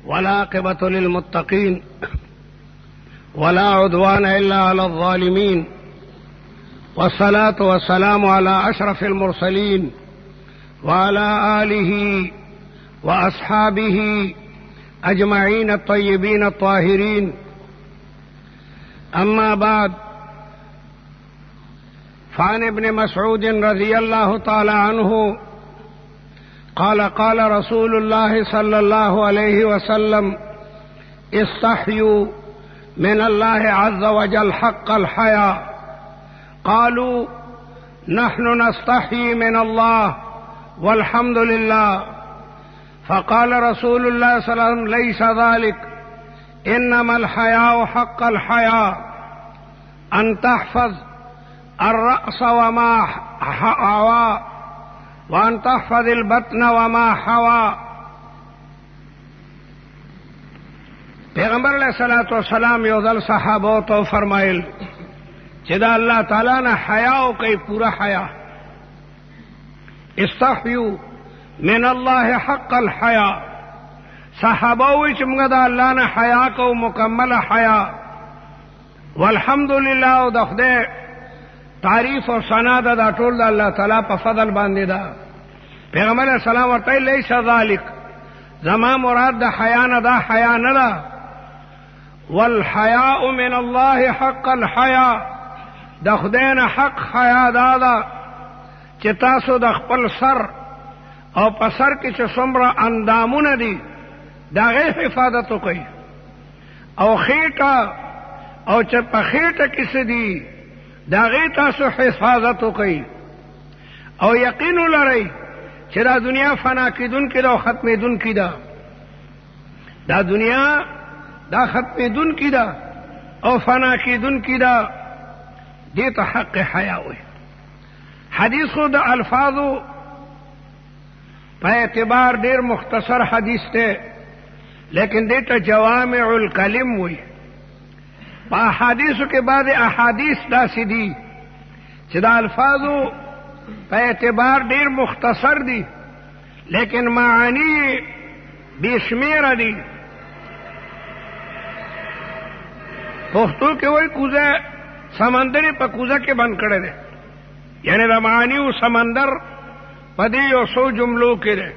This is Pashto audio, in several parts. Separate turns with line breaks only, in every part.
والعاقبة للمتقين ولا عدوان إلا على الظالمين والصلاة والسلام على أشرف المرسلين وعلى آله وأصحابه أجمعين الطيبين الطاهرين. أما بعد، فعن ابن مسعود رضي الله تعالى عنه قال قال رسول الله صلى الله عليه وسلم: استحيوا من الله عز وجل حق الحياء. قالوا: نحن نستحيي من الله والحمد لله. فقال رسول الله صلى الله عليه وسلم: ليس ذلك، إنما الحياء حق الحياء أن تحفظ الرأس وما حوى وأن تحفظ البطن وما حوى. پیغمبر علیہ الصلوۃ والسلام یو ځل صحابو ته فرمایل چې دا الله تعالی نه حیا او کوي پورا حیا. استحیوا من الله حق الحیا. صحابه وی چې موږ دا الله نه حیا کو مکمل حیا. والحمد لله، او د خدای تعریف او ثنا دا ټول د الله تعالی په فضل باندې ده. پیغمبر علیہ السلام ورته لیس ذالک، زما مراد د حیا نه دا حیا نه ده. والحیاء من الله حق الحیا، د خدای نه حق حیا دا ده چې تاسو د خپل سر او په سر کې چې څومره اندامونه دي د هغې حفاظت وکئ، او خېټه او چې په خېټه کې څه دي د هغې تاسو حفاظت وکئ، او یقین ولرئ چې دا دنیا فنا کېدونکې ده او ختمېدونکې ده. دا دنیا دا ختمېدونکې ده او فنا کېدونکې ده. دې ته حق حیا وایي. حدیث خو د الفاظو په اعتبار ډېر مختصر حدیث دی، لیکن دې ته جوامع الکلم وایي. په احادیثو کې بعض احادیث داسې دي چې د الفاظو په اعتبار ډېر مختصر دي، لیکن معانی بې شمېره دي. پښتو کې وایي کوزه سمندر په کوزه کې بند کړی دی، یعنی د معانیو سمندر په دې یو څو جملو کې دی.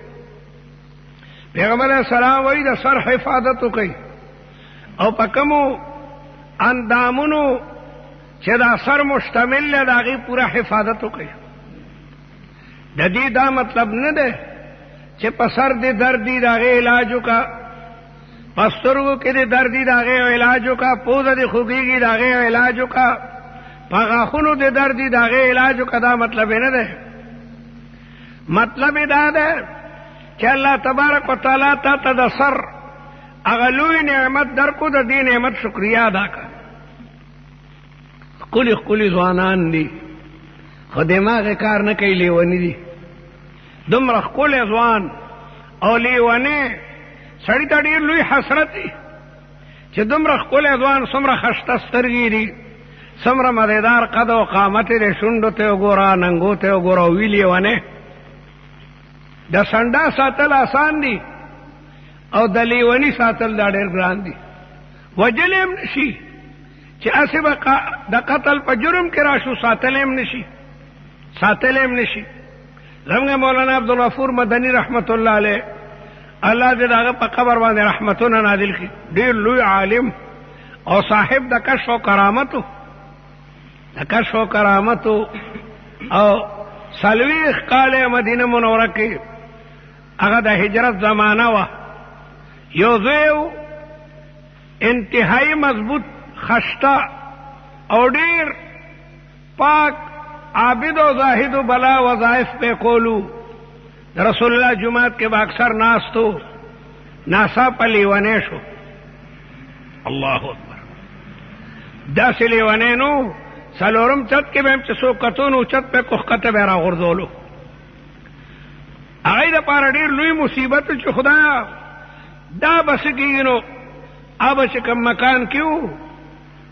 پیغمبر علیہ السلام وایي د سر حفاظت وکړئ، او په کومو اندامونو چې دا سر مشتمل دی د هغې پوره حفاظت وکړئ. د دې دا مطلب نه دی چې په سر دې درد دي د هغې علاج وکړه، په سترګو کې دې درد دي د هغې علاج وکړه، پوزه دې خوږېږي د هغې علاج وکړه، په غاښونو دې درد دي د هغې علاج وکړه. دا مطلب یې نه دی. مطلب یې دا دی چې الله تبارک وتعالی تا ته د سر هغه لوی نعمت درکو، د دې نعمت شکریا ادا کړه. ښکلي ښکلي ځوانان دي خو دماغ یې کار نه کوي، لیوني دي. دومره ښکلی ځوان او لیونی سړي ته ډېر لوی حسرت دی چې دومره ښکلی ځوان، څومره خشته سترګې دي، څومره مزیدار قد او قامت دی، شونډو ته وګوره، ننګو ته وګوره، او وي لیونی. د سنډا ساتل آسان دي او د لیوني ساتل دا ډېر ګران دي. وجل هم نشي چې هسې به د قتل په جرم کې راشو، ساتل هم نشي، ساتل هم نشي. زموږ مولانا عبدالغفور مدني رحمت الله علیه، الله دې د هغه په قبر باندې رحمتونه نازل کړي، ډېر لوی عالم او صاحب د کشف او کرامتو، د کشف او کرامتو. او 40 کاله مدینه منوره کې هغه د هجرت زمانه وه. یو ځای انتهایی مضبوط خشته او ډېر پاک عابد و زاهد و بلا وظائف پہ کولو. رسول اللہ جماعت کے با اکثر ناستو ناسا پا لیوانے شو. اللہ اکبر. داس لیوانے نو سلورم چت کے بیم چسو کتونو چت پہ کخکت بیرا غردولو. اگئی دا پارا دیر لوی مصیبت چو خدا دا بسکی نو اب چکم مکان کیوں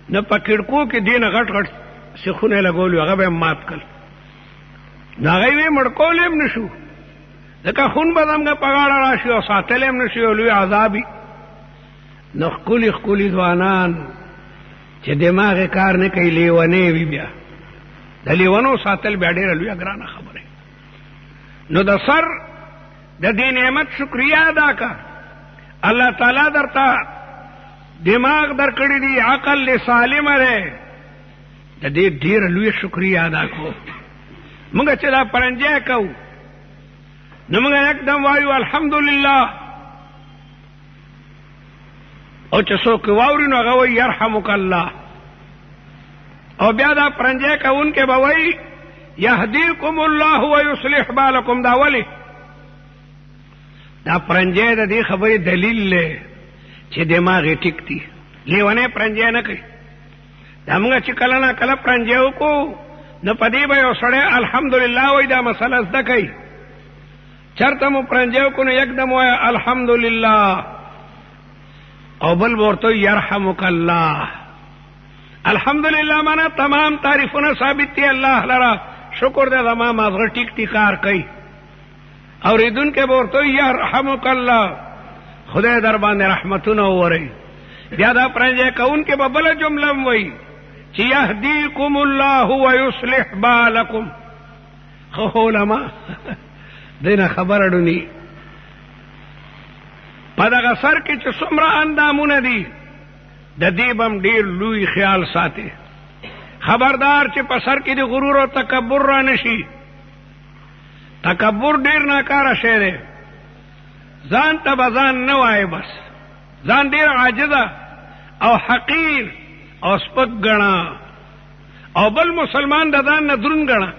نو پا کڑکو کی دین غٹ غٹ سخونه لګولو، هغه به مات کړ. نو هغه یې مړکول هم نشو، ځکه خون به زموږ په غاړه راشي او ساتل هم نشي، او لوی عذاب نو خکولی خکولی ځوانان چې دماغ کار نه کوي لیونی وي بیا د لیونو ساتل بیا ډېره لویه ګرانه خبره. نو د سر د دې نعمت شکریا ادا کا. الله تعالی درته دماغ درکړی دی، عقل له سالم دی، د دې ډېره لویه شکریا ادا کو. موږ چې دا پرنجی کوو نو موږ یکدم وایو الحمدلله، او چې څوک واوري نو هغه وایي یرحمک الله، او بیا دا پرنجی کوونکې به وایي یهدیکم الله ویصلح بالکم. دا ولې؟ دا پرنجی د دې خبرې دلیل دی چې دماغ یې ټیک دی، لیونی پرنجی نه کوي. دا موږ چې کله نه کله پرنجی وکړو نو په دې به یو سړی الحمدلله وایي، دا مسله زده کوي. چرته مو پرنجی وکړو نو یکدم وایي الحمدلله، او بل ورته یرحمک الله. الحمدلله معنا تمام تعریفونه ثابت دي الله لرا، شکر دې زما مازغه ټیک ټیک کار کوي. اوریدونکو به ورته یرحمک الله، خدای در باندې رحمتونه ووري. بیا دا پرنجی کوونکې به بله جمله وایي چې یهدیکم الله ویصلح بالکم. خو علما دینه خبره ډونی په دغه سر کې چې څومره اندامونه دي د دې بم ډېر لوی خیال ساتي. خبردار چې په سر کې د غرور او تکبر را نشي. تکبر ډېر ناکاره شی دی. ځان ته به ځان نه وایي، بس ځان ډېر عاجزه او حقیر او سپک ګڼه، او بل مسلمان د ځان نه دروند ګڼه.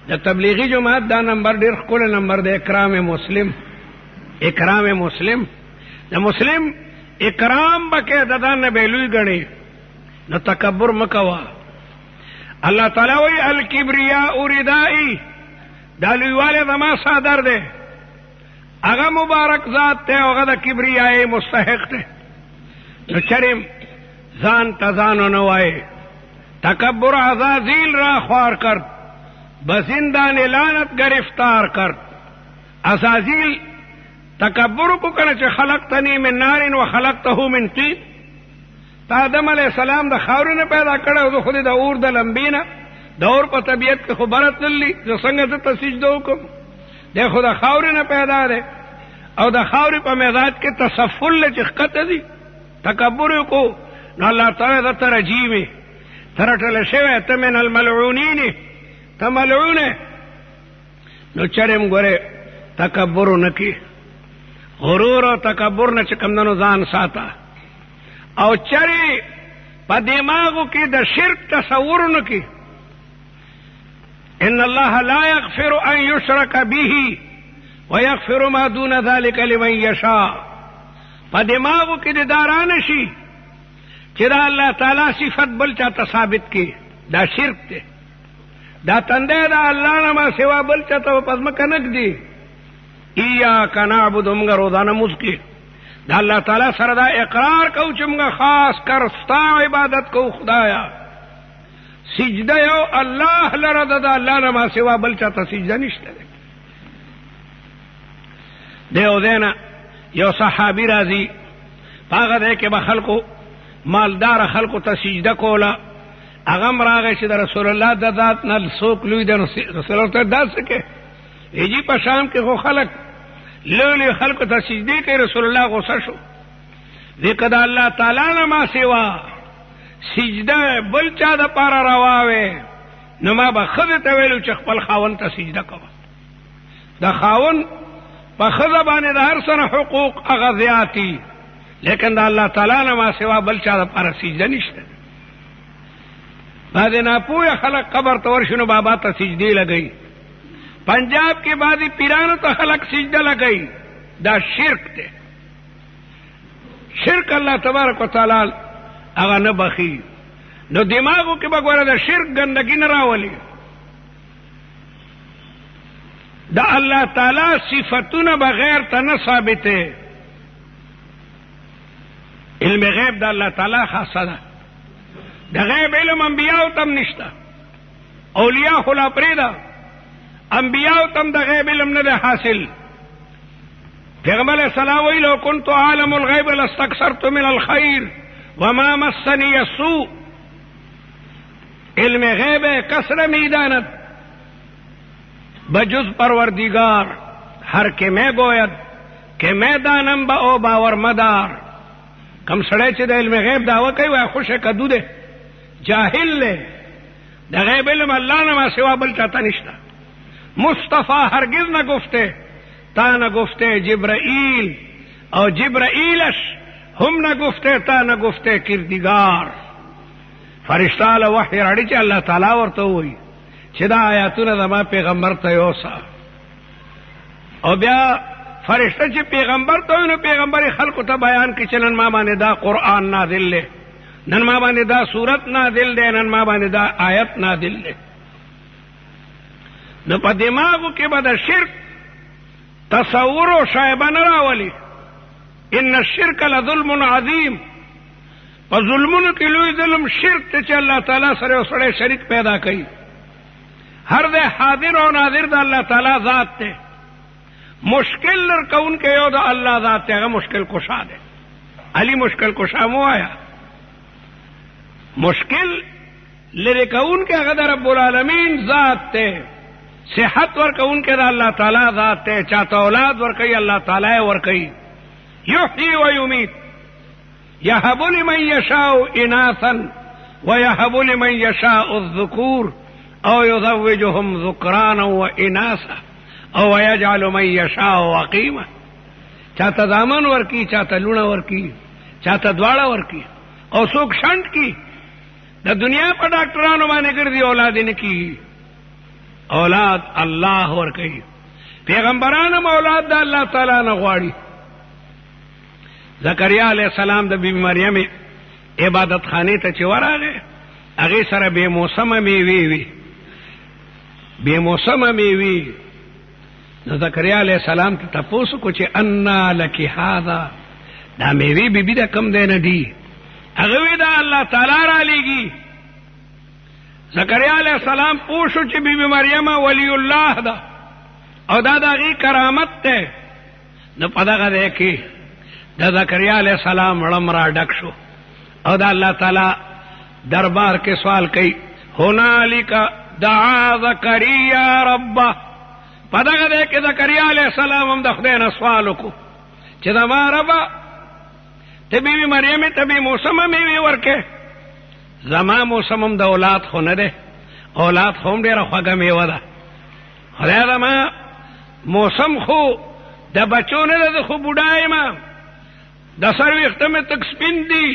د تبلیغي جماعت دا نمبر ډېر ښکلی نمبر دی، اکرام مسلم. اکرام مسلم، د مسلم اکرام بکې د ځان نه به لوی ګڼي، نو تکبر مه کوه. الله تعالی وایي الکبریاء ردائی، دا لویوالی زما صادر دی. هغه مبارک ذات دی او هغه د کبریای مستحق دی. نو چریم ځان ته ځان ونه وایي. تکبر عزازیل را خوار کرد، بزندان لعنت گرفتار کرد. عزازیل تکبر کو کنه چې خلقتنی من نار و خلقته من طین. تا آدم علیہ السلام د خاورو نه پیدا کړی او زه خو دې د اور د لمبې نه، د اور په طبیعت کې خو بره تللی، زه څنګه زه ته سجده وکړم؟ دی خو د خاورې نه پیدا دی، او د خاورې په مزاج کې تصفل له چې ښکته دي. تکبر یې کو نو الله تعالی درته رجیم یې، ته رټلی شوی، ته من الملعونین، ته ملعون یې. نو چرېم ګورې تکبر ونه کړي، غرور او تکبر نه چې کمدنو ځان ساته. او چرې په دماغو کې د شرک تصور نه کړي. ان الله لا یغفر ان یشرک به ویغفر ما دون ذلك لمن یشاء. په دماغو کې د داران شي چې دا الله تعالی صفت بل چاته ثابت کړي، دا شرک دی. دا تندی دا الله نه ما سوا بل چاته په ځمکه نه ږدي. ایاک نعبد، موږ روزانه مونځ کې دا الله تعالی سره دا اقرار کوو چې موږ خاص کر ستا عبادت کوو خدایا. سجده یو الله لره ده، د الله نه ما سوا بل چاته سجده نشته ده. دیو دینا یو صحابي راځي، په هغه دی کې به خلکو مالدار خلکو ته سجده کوله. هغه هم راغی چې د رسول الله د ذات نه څوک لوی دی. رسول الله ته داسې کې ایجي په شام کې خو خلک لوی خلکو ته سجدې کوي. رسول الله غوسه شو، دی که د الله تعالی نه ما سوا سجده بل چا د پاره رواوې نو ما به ښځې ته ویلو چې خپل خاوند ته سجده کوه. د خاوند په ښځه باندې د هر څه نه حقوق هغه زیات دي، لیکن د الله تعالی نه ما سوا بل چا د پاره سجده نشته. بعضې ناپوهه خلک قبر ته ورشي نو بابا ته سجدې لګوي. پنجاب کې بعضې پیرانو ته خلک سجده لګوي. دا شرک دی. شرک الله تبارک وتعالی هغه نه بخي. نو دماغو کې به ګوره د شرک ګندګي نه راولي. د الله تعالی صفتونه بغیر ته نه ثابته. علم غیب د الله تعالی خاصه ده. د غیب علم انبیاء تم نشته، اولیاء خو لا پرېږده، انبیاء تم د غیب علم نه ده حاصل. پیغمبر علیہ السلام وی لو کنت عالم الغیب لاستکثرت من الخیر وما مسنی السوء. علم غیب کسر میداند بجز پروردگار ہر کے میں گوید کہ میں دانم با او باور مدار. کم سڑے چھ دا علم غیب دعوی کئی وی خوش کدو دے جاہل لے دا غیب علم اللہ نما سوا بل چاہتا نشتا. مصطفیٰ ہرگز نہ گفتے تا نہ گفتے جبرائیل اور جبرائیلش ہم نہ گفتے تا نہ گفتے کردگار. فرشتہ له وحی راڑی چھ اللہ تعالیٰ ورطا ہوئی چھ دا آیاتون زما پیغمبر تیوسا. او بیا فرشتہ چھ پیغمبر تو انہوں پیغمبر خلق تا بیان کی چنن ما بانے دا قرآن نازل لے، نن ما بانے دا سورت نازل دے، نن ما بانے دا آیت نازل دے. نو پا دماغو کی با دا شرک تصور و شایبہ نراولی. ان الشرک لظلم عظیم. پا ظلمونو کی لوی ظلم شرک تے چھ اللہ تعالیٰ سرے و سڑے شرک پیدا کئی. ہر دے حاضر و ناظر دا اللہ تعالیٰ ذات تے. مشکل لرکون کے یو دا اللہ ذات تے اگر مشکل کشا دے. علی مشکل کشا مو آیا مشکل لرکون کے اگر دا رب العالمین ذات تے. صحت ورکون کے دا اللہ تعالیٰ ذات تے. چاہتا اولاد ورکی اللہ تعالیٰ ورکی. یحیی و یمیت یہب لمن یشاء اناثا ویہب لمن یشاء الذکور او یزوجہم ذکرانا و اناثا او یجعل من یشاء عقیما. چاہتا دامن ورکی، چاہتا لونا ورکی، چاہتا دواڑا ورکی او سوک شنٹ کی. دا دنیا پر ڈاکٹرانو بانے کردی اولاد ان کی. اولاد اللہ ورکی. پیغمبرانم اولاد دا اللہ تعالیٰ نغواڑی. زکریا علیہ السلام دا بی بی مریم عبادت خانے تا چورا گئے اگے سر بے موسم میوی وی بے موسم میوی. زکریا علیہ السلام تا تپوسو کو چھے انا لکی حادا دا میوی بی بی دا کم دے ندی اگوی دا اللہ تعالیٰ را لیگی. زکریا علیہ السلام پوشو چھے بی بی مریم ولی اللہ دا او دا دا غی کرامت تے. نو پدا گا دیکھی دا زکریا علیہ السلام رمرا ڈک شو او دا اللہ تعالی دربار کے سوال کئی ہنالک دعا زکریا ربہ. پدا گا دے کہ زکریا علیہ السلام ہم دخدین سوالو کو چھ دا ما ربا تبی بی مریم تبی موسم میوی ورکے زما موسم ہم دا اولاد خو ندے اولاد خوم دے رخواگا میو دا خدا دا ما موسم خو دا بچو ندے دا خو بوڑائی ما دا سروی اختم تک سپین دی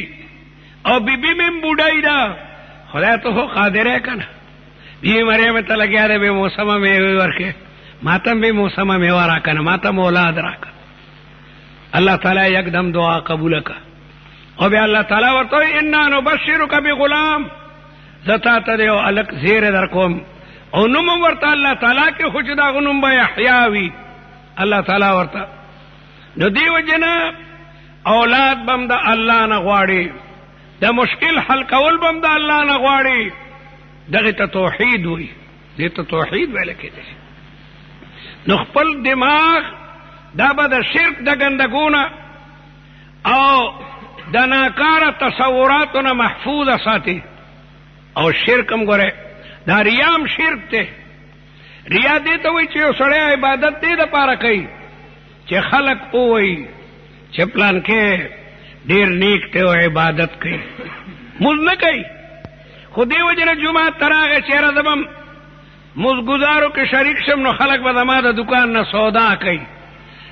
او بی بی میں بوڑائی دا خدا تو خو قادر ہے کنا. بی مریم تا لگیا دے بے موسم میوی ورکے ماتم بے موسم میوی راکنا ماتم اولاد راکنا. اللہ تعالیٰ یک دم دعا قبول کا او بے اللہ تعالیٰ ورطوئی انا نبشرک بغلام زتا تدیو علک زیر در کوم او نمم ورطا اللہ تعالیٰ کی خوشدہ غنم با احیاوی. اللہ تعالیٰ ورطا نو دیو جناب اولاد بم دا اللہ نغواڑی دا مشکل حل کول بم دا اللہ نغواڑی. دغی توحید ہوئی دیتا توحید ویلے کے دے. نخپل دماغ دا با دا شرک دا گندگونا او دا ناکار تصوراتونا محفوظ ساتی. او شرکم گورے دا ریام شرک تے. ریا دیتا ہوئی چیو سڑے عبادت دے دا پارا کئی چی خلق اوئی چی پلان کے دیر نیک تے و عبادت کئی مز نکئی. خودی وجن جمعہ تراغ چیرہ دبم مز گزارو کے شریک شم نو خلق بدما دا دکان نا سودا کئی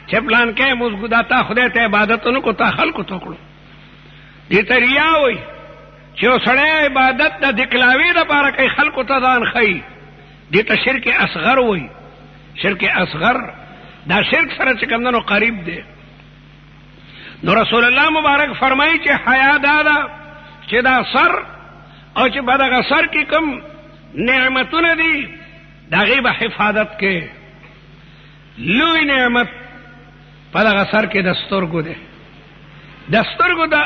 چی پلان کے مز گداتا خودے تے عبادتو کو تا خلقو توکڑو. دیتا ریا ہوئی چیو سڑے عبادت دا دکلاوی دا پارا کئی خلقو تا دان خئی. دیتا شرک اصغر ہوئی. شرک اصغر دا شرک سر چکم دنو قریب دے. نو رسول اللہ مبارک فرمائی چی حیا دادا چی دا سر او چی بدغا سر کی کم نعمتون دی دا غیب حفاظت کے لوی نعمت بدغا سر کے دسترگو دے. دسترگو دا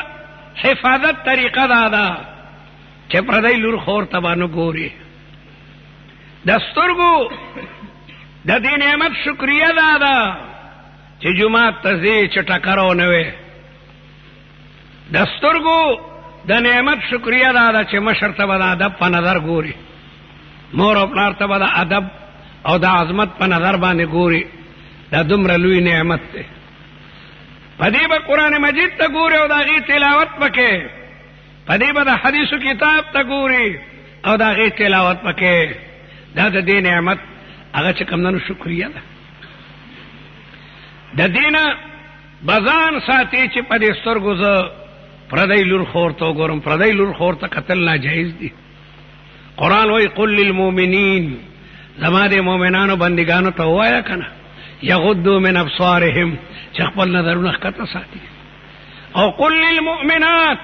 حفاظت طریقہ دادا چی پردائی لور خور تبانو گوری. دسترگو دا دی نعمت شکریہ دادا چې جمعات ته ځې چې ټکرو نه وې. د سترګو د نعمت شکریه دا ده چې مشر ته به د ادب په نظر ګوري، مور او پلار ته به د ادب او د عظمت په نظر باندې ګوري. دا دومره لوی نعمت دی. په دې به قرآن مجید ته ګوري او د هغې تلاوت پکې، په دې به د حدیثو کتاب ته ګوري او د هغې تلاوت پکې. دا د دې نعمت هغه چې کمدنو شکریه ده. د دې نه بزان ساتي چې په دې سترګو زه پردی لور خور ته وګورم. پردی لور خور ته کتل ناجایز دي. قرآن وایي قل للمؤمنین، زما د مؤمنانو بندګانو ته ووایه که نه یغضوا من ابصارهم، چې خپل نظرونه ښکته ساتي. او قل للمؤمنات،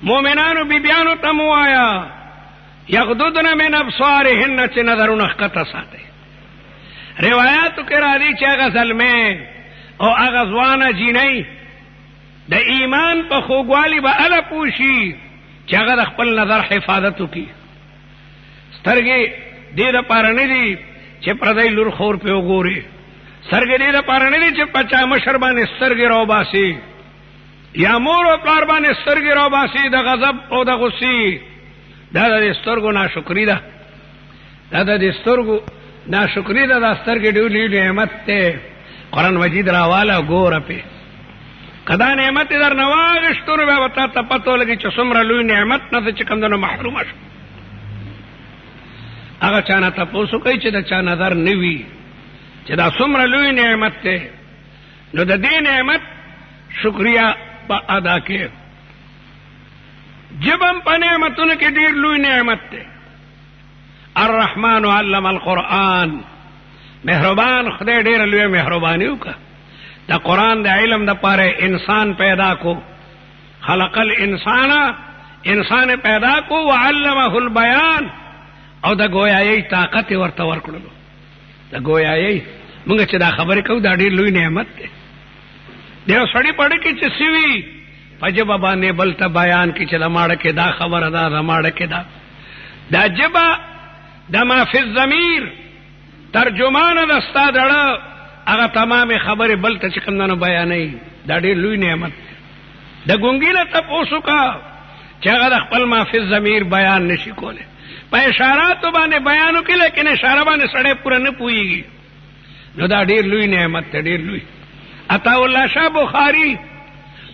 مؤمنانو بیبیانو ته مو وایه یغضضن من ابصارهن، چې نظرونه ښکته ساتي. روایاتو کې راځي چې هغه زلمې او هغه ځوانه جینۍ د ایمان په خوږوالي به هله پوشي چې هغه د خپل نظر حفاظت وکړي. سترګې دې دپاره نه دي چې پردی لور خور پې وګوري، سترګې دې دپاره نه دي چې په چا مشر باندې سترګې راوباسي یا مور او پلار باندې سترګې راوباسي د غضب او د غصې. دا د سترګو ناشکري ده، دا د سترګو ناشکري ده. دا سترګې ډېر لوی نعمت دی. قرآن مجید راواله ګوره پې، که دا نعمت یې در نه واخېستو نو بیا به تا ته پته ولګي چې څومره لوی نعمت نه ده چې کوم محرومه شو. هغه چا نه تپوس وکړئ چې د چا نظر نه وي چې دا څومره لوی نعمت دی، نو د دې نعمت شکریه په ادا کې. جبم په نعمتونو کې ډېر لوی نعمت دی. الرحمن علم القرآن، مهربان خدای ډېره لویه مهرباني وکړه. د قرآن د علم دپاره انسان پیدا کو، خلق الانسان، انسان پیدا کو، وعلمه البیان، او د گویایي طاقت یې ورته ورکړلو. د گویایي موږ چې دا خبرې کوو دا ډېر لوی نعمت دی. د یو سړي پړه کې چې سوي په ژبه باندې بل ته بیان کړي چې د ماړه کې دا خبره ده، د ماړه کې دا ژبه د ما فی الضمیر ترجمانه ده ستا دړه، هغه تمامې خبرې بل ته چې کوم نه بیانوي. دا ډېر لوی نعمت دی. د ګونګي نه تپوس وکړه چې هغه د خپل ما فی الضمیر بیان نشي کولی. په اشاراتو باندې بیان وکړي لیکن اشاره باندې سړی پوره نه پوهېږي. نو دا ډېر لوی نعمت دی، ډېر لوی. عطاالله شاه بخاري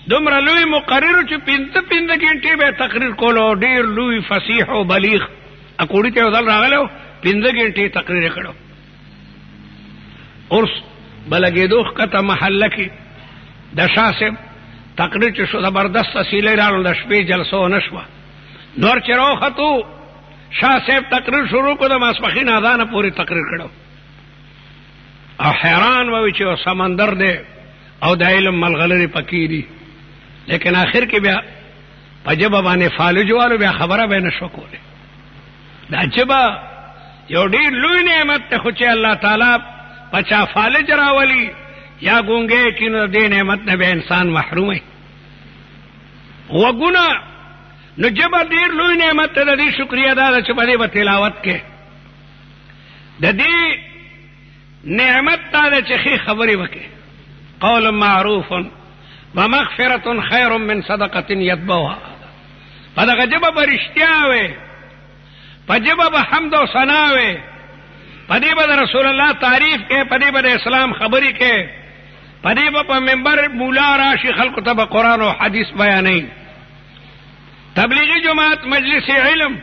دومره لوی مقرر چې 5 ګنټې به تقریر کولو، ډېر لوی فصیح او بلیغ. اکوړي ته یو ځل راغلی 5 ګنټې تقریر یې کړو. عرس به لګېدو ښکته محله کې د شاه صاحب تقریر چې شو زبردست اصیلې راغلو، د شپې جلسه ونه شوه. نور چې راوختو شاه صاحب تقریر شروع کړو، د ماسپښین اذانه پورې تقریر کړو. او حیران ووي چې یو سمندر دی او د علم ملغلرې پکې دي، لیکن آخر کې بیا په ژبه باندې فالج والو بیا خبره به نه شو کولی. دا ژبه یو ډېر لوی نعمت دی، خو چې الله تعالی په چا فالج راولي یا ګونګی کړي نو د دې نعمت نه به انسان محروموي. غوږونه نو ژبه ډېر لوی نعمت دی. د دې شکریه دا ده چې په دې به تلاوت کې د دې نعمت دا ده چې ښې خبرې وکړي. قول معروف ومغفرة خیر من صدقة یتبعها. په دغه ژبه به رښتیا وي، په ژبه به حمد او ثنا وي، په دې به د رسول الله تعریف کې، په دې به د اسلام خبرې کې، په دې به په منبر مولا راشي خلکو ته به قرآن او حدیث بیانوي. تبلیغي جماعت مجلس علم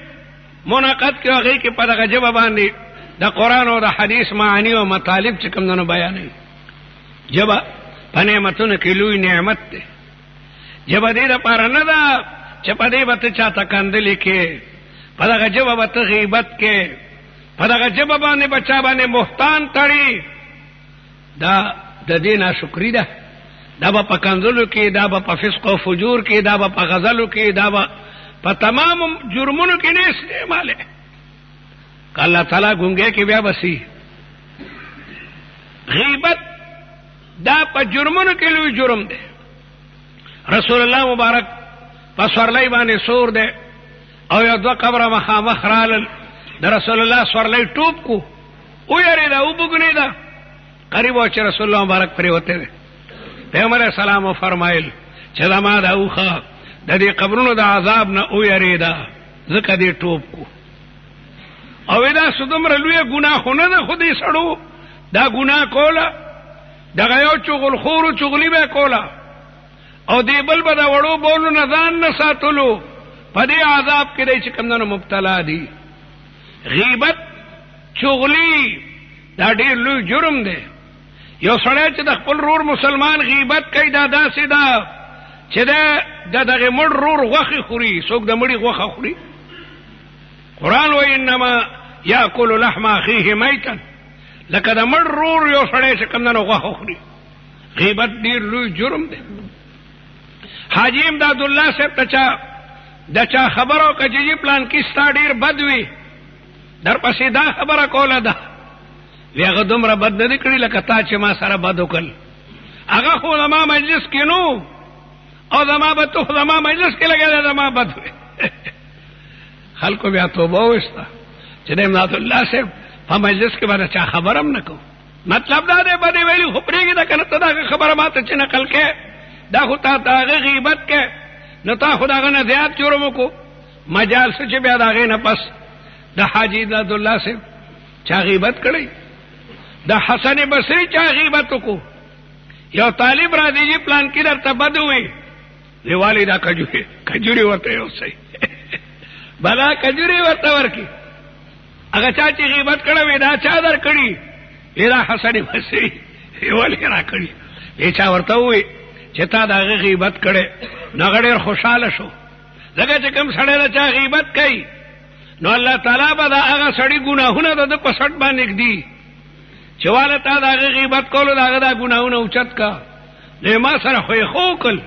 منعقد کې هغې کې په دغه ژبه باندې د قرآن او د حدیث معانی او مطالب چې کوم نه بیانوي. ژبه په نعمتونو کې لوی نعمت دی. ژبه دې دپاره نه ده چې په دې به ته چاته کندلې کې، په دغه ژبه به ته غیبت کې، په دغه ژبه باندې به چا باندې بهتان تړي. دا د دې ناشکري ده. دا به په کنځلو کې، دا به په فسق او فجور کې، دا به په غزلو کې، دا به په تمام جرمونو کې نه استعماله. که الله تعالی ګونګی کې بیا بسی. غیبت دا په جرمونو کې لوی جرم دی. رسول الله مبارک په سورلۍ باندې سور دی او یو 2 قبره مخامخ رالل، د رسول الله سورلۍ ټوپ کو، ویرېده، وبوګنېده، قریب و چې رسول الله مبارک پرې وته پیغمبر اسلام فرمایل چې زما دا اوخه د دې قبرونو د عذاب نه او یریدا زکه دې ټوب کو او دا سودمره لوی ګناهونه نه خو دې سړو دا ګناه کوله دغه یو چغل خور چغلی به کوله او دې بل به دا وړو بولو نه ځان نه ساتلو په دې عذاب کې دې چې کمنو مبتلا دي غیبت چغلی دا ډېر لوی جرم دی یو سړی چې د خپل رور مسلمان غیبت کوي دا داسې ده چې د دغه مړ رور غوښې خوري څوک د مړي غوښه خوري قرآن وایي انما یاکل لحم اخیه میتا لکه د مړ رور یو سړی چې کمنو غوښه خوري غیبت ډېر لوی جرم دی حاجی امداد الله صاحب د چا خبرو کجی پلان کې ستا ډېر بد وي در پسې دا خبره کوله ده وی هغه دومره بد نه کړی لکه تا چې ما سره بد وکړ هغه خو زما مجلس کې نو او زما به تو زما مجلس کې لګېده زما بد وي خلکو بیا توبه وسته چې د امداد الله صاحب په مجلس کې باندې چا خبر هم نه کو مطلب دا دی بدې ویلي خو پرېږدي ده که نه ته دا خبره ماته چې نقل کې دا خو تا د هغه غیبت کې نو تا خو د هغه نه زیات جرم وکړو مجال څه چې بیا د هغې نه پس د حاجي امداد الله صاحب چا غیبت کړی د حسن بصری چا غیبت وکړو یو طالب راځي چې پلان کې درته بد وي دیوالی دا کجوري ورته یو صحیح بلا کجوري ورته ورکی هغه چا چې غیبت کړی وي دا چا در کړي دا حسن بصری دیوالی را کړي چا ورته وي چې تا د هغه غیبت کړی نو هغه ډېر خوشحاله شو ځکه چې کوم سړی د چا غیبت کوي نو الله تعالی به د هغه سړي ګناهونه د ده په سټ باندې ږدي چې واله تا د هغه غیبت کولو د هغه دا ګناهونه اوچت کا نو ما سره خو یې خو وکړل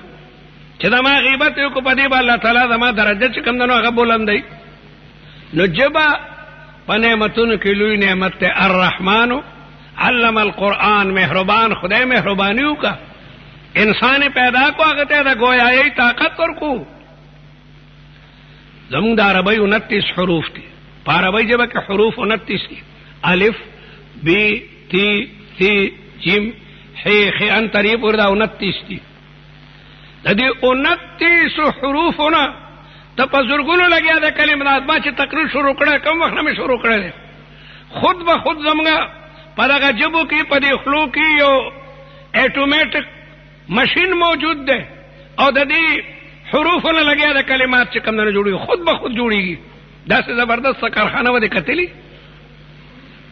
چې زما غیبت یې وکړو په دې به الله تعالی زما درجه چې کوم ده نو هغه بلندوي نو ژبه په نعمتونو کې لوی نعمت دی الرحمن علم القرآن مهربان خدای مهرباني وکړه انسان پیدا کو هغه ته د گویایي طاقت ورکو زمون د عربی 29 حروف دي په عربی ژبه کې حروف 29 دي الف ب ت ث ج ح خ ان طریق وردا 29 دي د دې 29 حروفونه ته په زرګونو لګیا د کلمات ما چې تقریر شروع کړه کوم وخت نه شروع کړه خود به خود زمونږ په دغه ژبو کې په دې خلو کې یو اټومیټک مشین موجود ده او د دې حروفونه لګیا د کلمات چې کوم نه جوړي خود به خود جوړيږي دا څه زبردست کارخانه و دې کتلی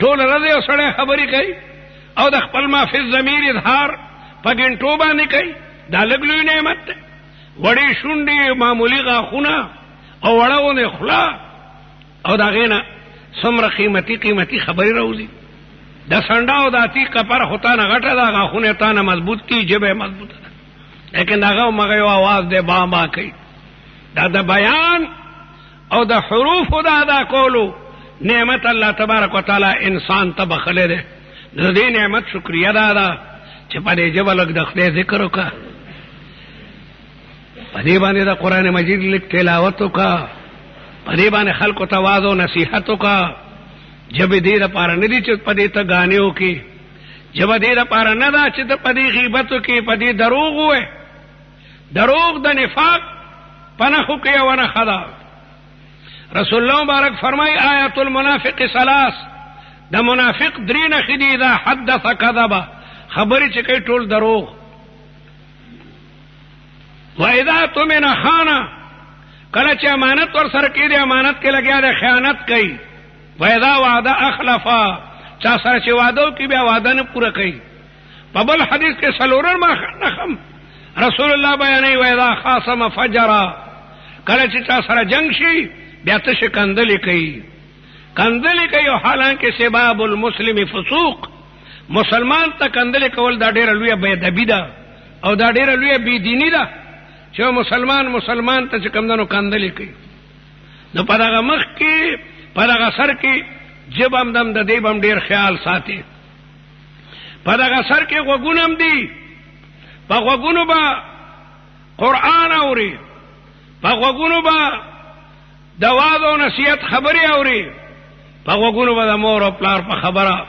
ټول راځي او سړی خبرې کوي او د خپل محفظ ضمیر اظهار په ګنټو باندې کوي دا لږ لوی نعمت ده وړې شونډې معمولي غاښونه او وړهونه خوله او د هغې نه څومره قیمتي خبرې راوځي د سنډا او د عتیقه پر خو تا نه غټه ده غاښونه تا نه مضبوط دي ژبه مضبوطه ده لیکن هغه مغه یو आवाज دی با کوي دا د بیان او د حروف د ادا کولو نعمت الله تبارک وتعالى انسان ته بخله ده د دې نعمت شکریا ده چې په دې ژبه لږ د خدای ذکر وکړه په دې باندې د قران مجید لیک تلاوت وکړه په دې باندې خلکو ته واعظ او نصیحت وکړه جب دې لپاره نه دي چې په دې ته غانې وکړي جب دې لپاره نه ده چې په دې غیبت وکړي په دې دروغ وې دروغ د نفاق پنهو کې ونه خدا رسول الله مبارک فرمای آیت المنافق ثلاث د منافق درې نه خدي اذا حدث كذب خبرې چې کوي ټول دروغ و اذا تمن خانه کله چې امانت ور سره کې دي امانت کې لګیا ده خیانت کوي و اذا وعده اخلفا چا سره چې وعده کوي بیا وعده نه پوره کوي په بل حدیث کې سلورن ما نخم رسول الله بیانوي و اذا خاصم فجر کله چې چا سره جنگ شي بیا ته شکندلې کوي حالانکه سباب المسلم فسوق مسلمان ته کندلې کول دا ډېر لوی بے ادبی ده او دا ډېر لوی بی دینی ده چې مسلمان ته چې کمندونو کندلې کوي نو په دغه مخ کې په دغه سر کې جبم دم د دې بم ډېر خیال ساتي په دغه سر کې غوګونم دي په غوګونو با قرآن اوري په غوګونو با د واعظ او نصیحت خبرې اوري په غوګونو به د مور او پلار په خبره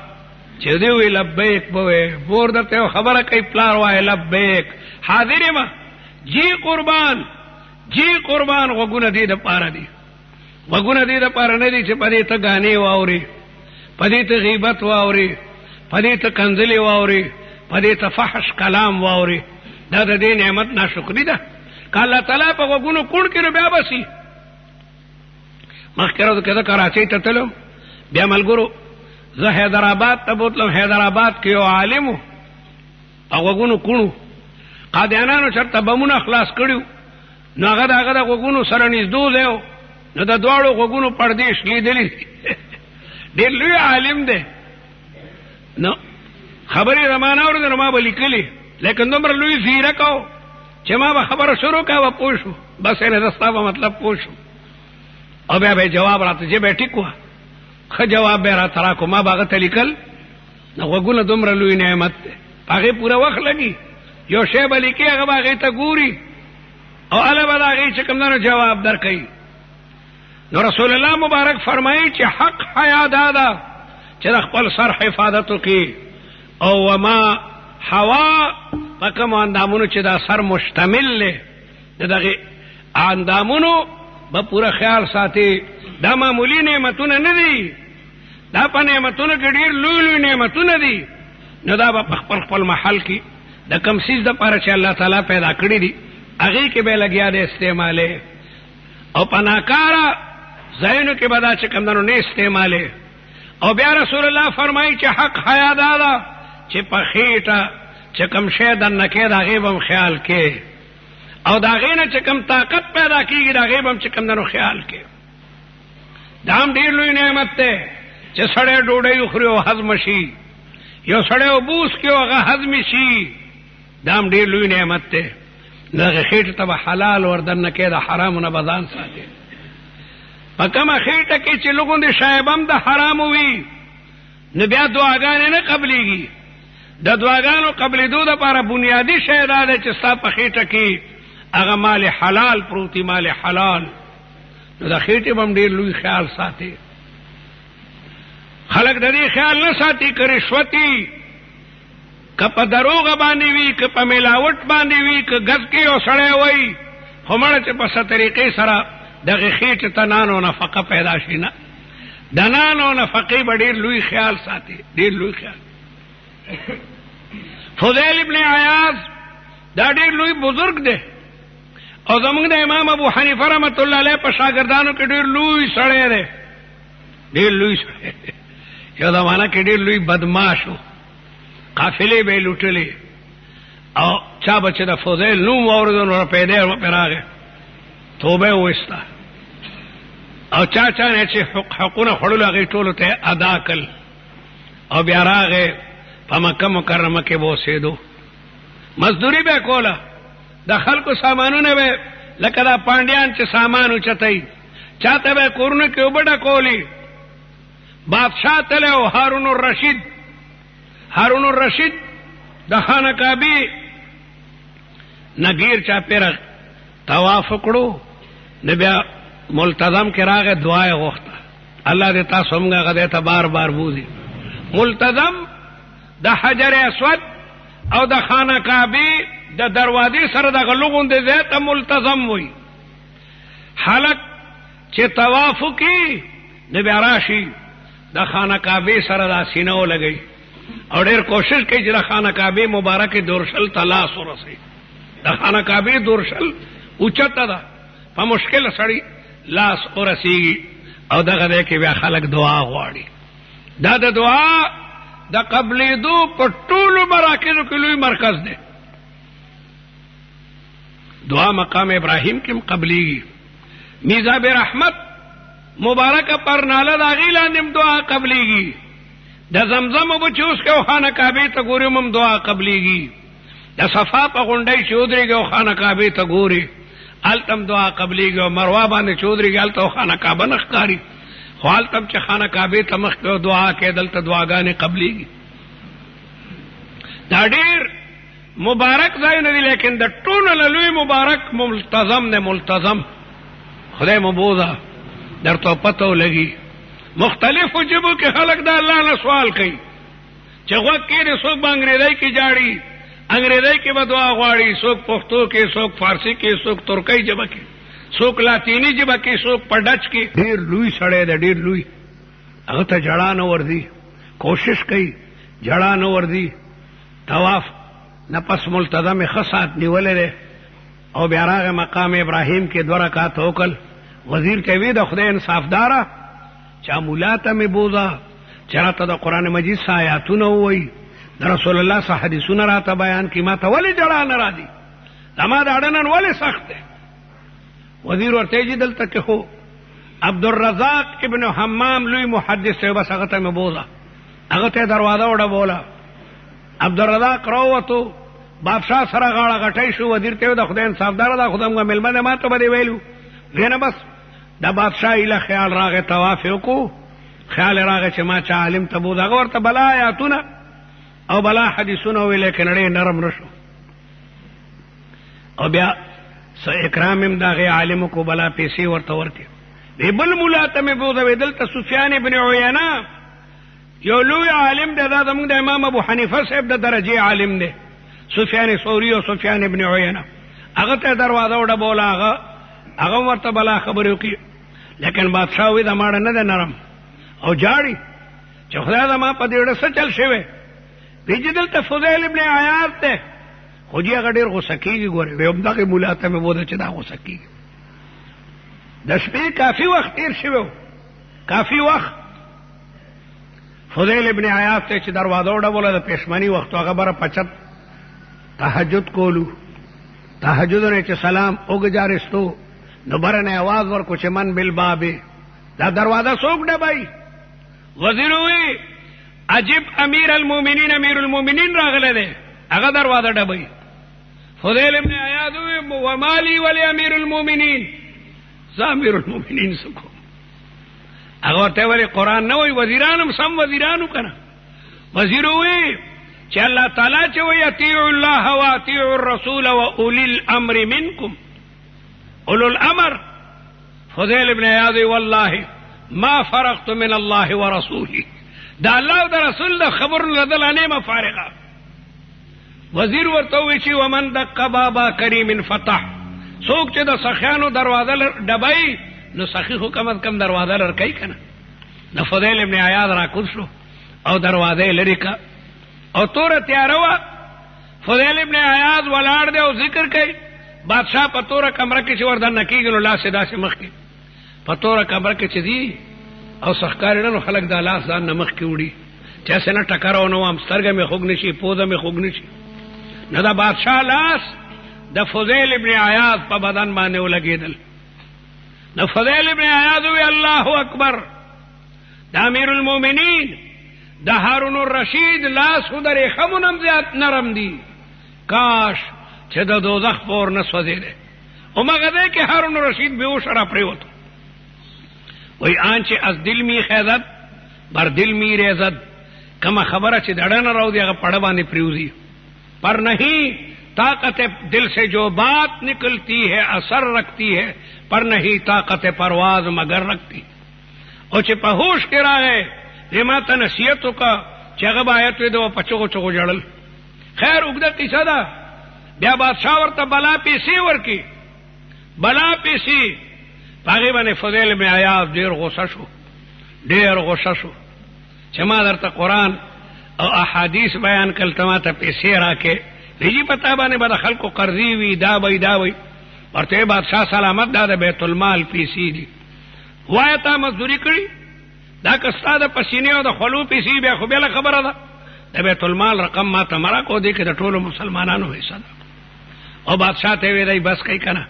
چې دی وی لبیک بوي بور درته خبره کوي پلار وای لبیک حاضر ما جی قربان وګونه دې د پاره دي وګونه دې د پاره نه دي چې پدې ته غانې واوري پدې ته غیبت واوري پدې ته کنځلې واوري پدې ته فحش کلام واوري دا د دې نعمت ناشکری ده که الله تعالی په وګونو کون کې بیا بسي مخکره کده کراچۍ ته تلم بیا ملګرو زه حیدرآباد ته بوتلم حیدرآباد کې یو عالم او وګونو کونو قادیانانو چرته بمونه خلاص کړیو نو هغه د وګونو سره نږدې دی نو د دواړو وګونو پردیش لیدلی ډېر لوی عالم دی نو خبرې زمانه اورېده نو ما به لیکلې لیکن دومره لوی ځیرک و چې ما به خبره شروع کا به پوه شو بس یې نه ستا به مطلب پوه شو او بیا به جواب راته چې به ټیک وه ښه جواب به راته راکړو ما به هغه ته لیکل نو غوږونه دومره لوی نعمت دی هغې پوره وخت لګي یو شی به لیکي هغه به هغې ته ګوري او هله به د هغې چې کوم جواب در کوي نو رسول الله مبارک فرمایي چې حق حیا دا ده چې د خپل سر حفاظت وکړي او وما هوا په کومو اندامونو چې دا سر مشتمل دی د دغې اندامونو به پوره خیال ساتي دا معمولي نعمتونه نه دي دا په نعمتونو کې ډېر لوی لوی نعمتونه دي نو دا به په خپل محل کې د کوم څیز دپاره چې الله تعالی پیدا کړي دي هغې کې به لګیا دی استعمالې او په ناکاره ځایونو کې به دا چې کوم نه استعمالې او بیا رسول الله فرمایي چې حق حیا دا ده چې په خېټه چې کوم شی دننه کې د هغې به هم خیال کې او د هغې نه چې کوم طاقت پیدا کېږي د هغې به هم چې کوم نه خیال کې دا هم ډېر لوی نعمت دی چې سړی ډوډۍ وخوري او هضمه شي یو سړی اوبه وڅښي او هغه هضمې شي دا هم ډېر لوی نعمت دی د هغې خېټې ته به حلال ور دننه کې د حرامو نه به ځان ساتي په کومه خېټه کې چې لږوندې شایبه هم د حرامو وي نو بیا دعاګانې نه قبلېږي د دعاګانو قبلېدو دپاره بنیادي شی دا دی چې ستا په خېټه کې هغه مال حلال پروتي مال حلال نو د خېټې به هم ډېر لوی خیال ساتي خلک د دې خیال نه ساتي که رشوتي که په دروغه باندې وي که په ملاوټ باندې وي که ګز کې یو سړی وایي خو مړه چې په څه طریقې سره دغه خېټې ته نان او نفقه پیدا شي نه د نان او نفقې به ډېر لوی خیال ساتي ډېر لوی خیال فضیل ابن عیاض دا ډېر لوی بزرگ دی او زمونږ د امام ابو حنیفه رحمت الله علیه په شاګردانو کې ډېر لوی سړی دی ډېر لوی سړی یو زمانه کې ډېر لوی بدماش و قافلې به یې لوټلې او چا به چې د فضیل نوم واورېدو نو پیدا یې ورپې راغی توبه یې وویسته او چا نه چې حقونه خوړلو هغې ټولو ته ادا کړل او بیا راغی په مکه مکرمه کې به اوسېدو مزدوري به کوله د خلکو سامانونه به لکه دا پانډیان چې سامان اوچتوي چاته به کورونه کې اوبه ډکولې بادشاه تلی او هارون الرشید د خانه کعبې نه ګیر چاپېره طواف وکړو نو بیا ملتظم کې راغی دعا یې غوښته الله دې تاسو موږ هغه دې ته بار بار بوځي ملتظم د حجر اسود او د خانه کعبې د دروازې سره دغه لغوندې ځای ته ملتظم وي خلک چې طواف وکړي نو بیا راشي د خانه کعبې سره دا سینه ولګوي او ډېر کوشش کوي چې د خانه کعبې مبارکې دورشل ته لاس ورسوي د خانه کعبې دورشل اوچته ده په مشکل سړی لاس ورسیږي او دغه دی کې بیا خلک دعا غواړي دا د دعا د قبلېدو په ټولو مراکزو کې لوی مرکز دی دعا مقام ابراهیم کې هم قبلېږي میزاب رحمت مبارکه پر ناله د هغې لاندې هم دعا قبلېږي د زمزم اوبه چې اوس کې او خانه کعبې ته ګورې هم دعا قبلېږي د صفا په غونډۍ چې ودرېږي او خانه کعبې ته ګورې هلته هم دعا قبلېږي او مروه باندې چې ودرېږي هلته او خانه کعبه نه ښکاري خو هلته هم چې خانه کعبې ته مخکې او دعا کوي دلته دعاګانې قبلېږي دا ډېر مبارک ځایونه دي لیکن د ټولو نه لوی مبارک ملتظم دی ملتظم خدای مو بوځه درته پته ولګي مختلفو ژبو کې خلک د الله نه سوال کوي چې غوږ کېږدي څوک به انګریزۍ کې جاړي، انګریزۍ کې به دعا غواړي، څوک پښتو کې، څوک فارسي کې، څوک ترکۍ ژبه کې، څوک لاتینی ژبه کې، څوک په ډچ کې. ډېر لوی سړی دی، ډېر لوی. هغه ته جړا نه ورځي، کوشش کوي جړا نه ورځي. طواف نفس ملتزم خصات نیولې دی او بیا راغی مقام ابراهیم کې 2 رکعات وکړ. وزیر ته وی د خدای انصافداره چا مولا ته مې بوزا، چراته د قران مجید څخه آیاتونه وایي، د رسول الله صلی حدیثونه راته بیان کی، ما ته ولې جړا نه راځي؟ زما د اړنن ولې سخت دی؟ وزیر ورته جی دلته کې هو عبدالرزاق ابن حمام لوی محدث دی، بس هغه ته مې بوزا. هغه ته دروازه وډه بولا. عبدالرزاق راووتو، بادشاہ سره غاړه غټی شو. وزیر ته د خدای انصافدار دا خدای موږ ملمه نه ماته به ویلو نه بس د بادشاہ اله خیال راغی، طواف وکړو، خیال راغی چې ما چا عالم ته بوز، هغه ورته بلا آیاتونه او بلا حدیثونه وی، لیکن اړې نرم نشو. او بیا س اکرام هم دا غي عالم کو بلا پیسې ورته ورکړي. دی بل مولا ته مې بوز ویدل ته سفیان ابن عیینه یو لوی عالم دی، دا زموږ د امام ابو حنیفه صاحب د درجه عالم دی، سفیان ثوری او سفیان ابن عیینه. هغه ته دروازه وډه بولا، هغه ورته بلا خبرې وکړي، لیکن بادشاہ وی دا ماړه نه ده نرم او جاړي چې خدای دا ما په دې وړه څه چل شوی. ویجی دلته فضیل ابن عیاض ته خو جی هغه ډېر غوسه کېږي. ګورې وی همدغې مولا ته مې بوده چې دا غوسه کېږي. د شپې کافي وخت تېر شوی، کافي وخت. فضیل ابن عیاض ته چې دروازه وډه بوله د پېشمني وخت، هغه بره پچت تهجد کولو. تهجد نه چې سلام وګجارستو نو برنه आवाज ورکو چې من بالباب، دا دروازه څوک ډبای؟ وزیر وی عجب امیر المؤمنین، امیر المؤمنین راغله ده، هغه دروازه ډبای. فضیل ابن عیاض وی ومالی ولی امیر المؤمنین، امیر المؤمنین سکو. هغه ته ولی قران نه وی، وزیرانم سم وزیرانو کنه. وزیر وی چې الله تعالی چې وی اطیعوا الله واطیعوا الرسول واولی الامر منکم، اولو الامر. فضیل ابن عیاض والله ما فرقت من الله ورسوله، دا الله او دا رسول دا خبر لدل نه ما فارغه. وزیر ورته وی چې ومن دق بابا کریم فتح، څوک چې د سخیانو دروازه ډبای نو سخی حکومت کم دروازه لرکای کنه. نو فضیل ابن عیاض را کوز شو او دروازه لری کا او تور تیاروا. فضیل ابن عیاض ولاړ دی او ذکر کوي. بادشاہ په تور کمره کې چې وردان کېږي نو لاس داسې مخ کې په تور کمره کې چې دی او سخکار نو خلک دا لاس ځان مخ کې وړي چې څنګه ټکراو نو هم سترګې مې خوګ نشي، پوزه مې خوګ نشي. نو دا بادشاہ لاس د فضیل ابن عیاض په بدن باندې ولګېدل. نو فضیل ابن عیاض وی الله اکبر، دا امیر المؤمنین د هارون الرشید لاس خو درې خمونم زیات نرم دی، کاش چې د دوزخ پور نه سوځېده. او مګه دې کې هارون الرشید بیهوش را پریوت. وی آن چې از دل می خیزد بر دل می ریزد، کما خبره چې دړه نه راو دی هغه پړه باندې پریوزي. پر نہیں طاقت دل سے جو بات نکلتی ہے اثر رکھتی ہے، پر نہیں طاقت پرواز مگر رکھتی. او چې په هوش کې راغی ما ته نصیحت وکړه چې هغه آیت وی دو پچو چغو جړل. خیر وګړه قصه ده. بیا بادشاہ ورته بلا پیسې ورکی، بلا پیسې. هغه باندې فضیل ابن عیاض ډیر غوسه شو، ډیر غوسه شو چې ما درته قرآن او احادیث بیان کړل، ته ماته پیسې راکې. ویجی پتا باندې به خلکو قرضې وي، دا وي. ورته بادشاہ سلامت دا د بیت المال پیسې دي، وایه تا مزدوري کړي، دا کستا د پسینې او د خلو پیسې بیا خو بله خبره ده. د بیت المال رقم ما ته مراکو دی کې د ټولو مسلمانانو حصہ ده. او بادشاہ ته وی دی بس کوي کنه،